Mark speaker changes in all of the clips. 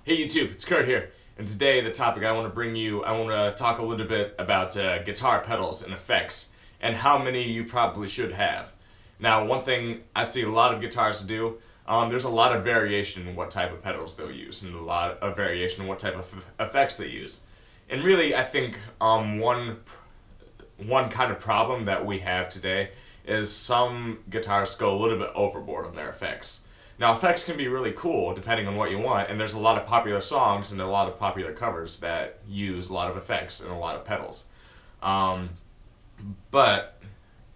Speaker 1: Hey YouTube, it's Kurt here, and today the topic I want to talk a little bit about guitar pedals and effects, and how many you probably should have. Now, one thing I see a lot of guitarists do, there's a lot of variation in what type of pedals they'll use, and a lot of variation in what type of effects they use. And really, I think one kind of problem that we have today is some guitarists go a little bit overboard on their effects. Now, effects can be really cool depending on what you want, and there's a lot of popular songs and a lot of popular covers that use a lot of effects and a lot of pedals. But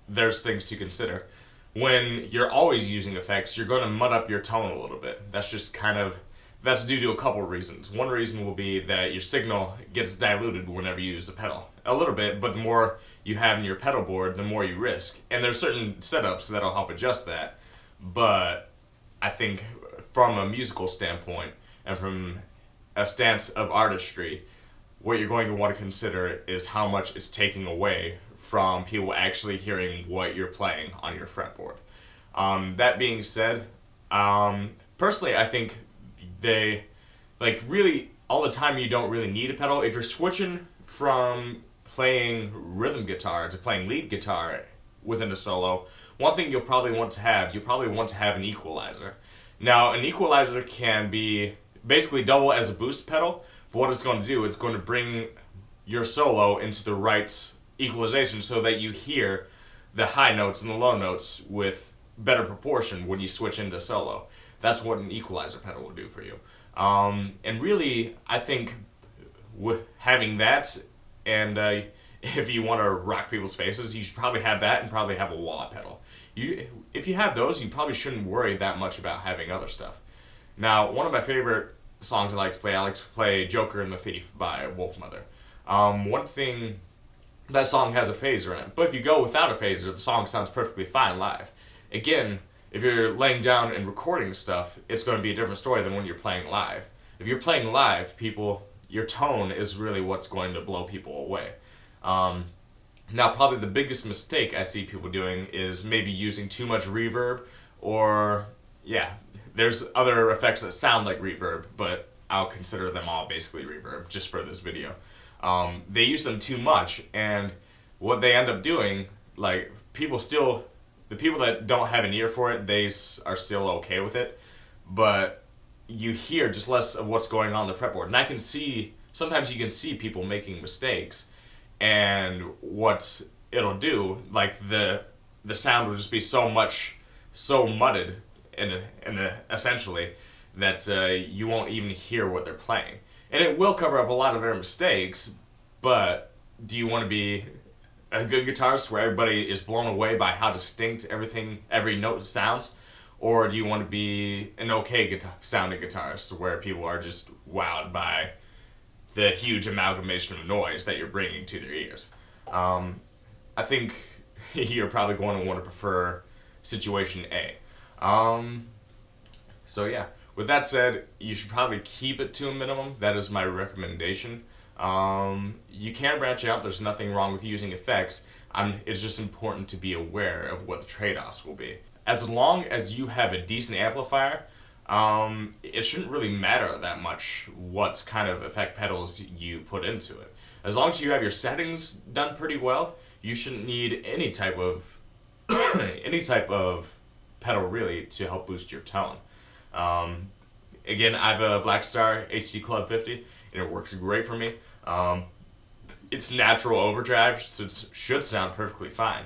Speaker 1: there's things to consider. When you're always using effects, you're going to mud up your tone a little bit. That's due to a couple of reasons. One reason will be that your signal gets diluted whenever you use a pedal. A little bit, but the more you have in your pedal board, the more you risk. And there's certain setups that'll help adjust that. But I think from a musical standpoint and from a stance of artistry, what you're going to want to consider is how much it's taking away from people actually hearing what you're playing on your fretboard. That being said, personally I think really all the time you don't really need a pedal. If you're switching from playing rhythm guitar to playing lead guitar within a solo, one thing you'll probably want to have an equalizer. Now, an equalizer can be basically double as a boost pedal, but what it's going to do, it's going to bring your solo into the right equalization so that you hear the high notes and the low notes with better proportion when you switch into solo. That's what an equalizer pedal will do for you. And really, I think with having that, and if you want to rock people's faces, you should probably have that and probably have a wah pedal. If you have those, you probably shouldn't worry that much about having other stuff. Now, one of my favorite songs I like to play Joker and the Thief by Wolfmother. One thing, that song has a phaser in it, but if you go without a phaser, the song sounds perfectly fine live. Again, if you're laying down and recording stuff, it's going to be a different story than when you're playing live. If you're playing live, your tone is really what's going to blow people away. Now, probably the biggest mistake I see people doing is maybe using too much reverb, or, there's other effects that sound like reverb, but I'll consider them all basically reverb just for this video. They use them too much, and what they end up doing, the people that don't have an ear for it, they are still okay with it, but you hear just less of what's going on the fretboard. And sometimes you can see people making mistakes, and what it'll do, the sound will just be so mudded essentially that you won't even hear what they're playing. And it will cover up a lot of their mistakes, but do you want to be a good guitarist where everybody is blown away by how distinct every note sounds? Or do you want to be an okay sounding guitarist where people are just wowed by the huge amalgamation of noise that you're bringing to their ears? I think you're probably going to want to prefer situation A. So yeah, with that said, you should probably keep it to a minimum. That is my recommendation. You can branch out. There's nothing wrong with using effects. It's just important to be aware of what the trade-offs will be. As long as you have a decent amplifier, it shouldn't really matter that much what kind of effect pedals you put into it. As long as you have your settings done pretty well, you shouldn't need any type of pedal really to help boost your tone. Again, I have a Blackstar HD Club 50, and it works great for me. It's natural overdrive, so it should sound perfectly fine.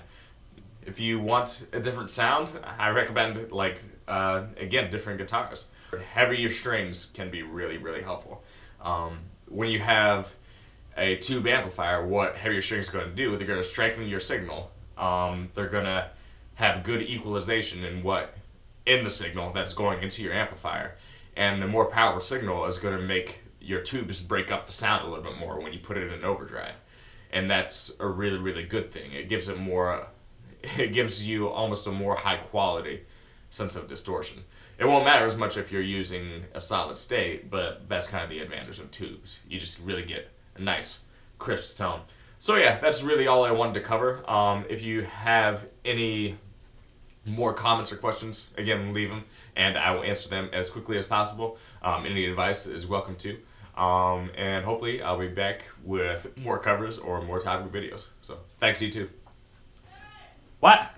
Speaker 1: If you want a different sound, I recommend again, different guitars. Heavier strings can be really, really helpful. When you have a tube amplifier, what heavier strings are going to do, they're going to strengthen your signal. They're going to have good equalization in the signal that's going into your amplifier. And the more powerful signal is going to make your tubes break up the sound a little bit more when you put it in overdrive. And that's a really, really good thing. It gives you almost a more high quality sense of distortion. It won't matter as much if you're using a solid state, but that's kind of the advantage of tubes. You just really get a nice, crisp tone. So yeah, that's really all I wanted to cover. If you have any more comments or questions, again, leave them, and I will answer them as quickly as possible. Any advice is welcome too. And hopefully I'll be back with more covers or more topic videos. So thanks, YouTube. What?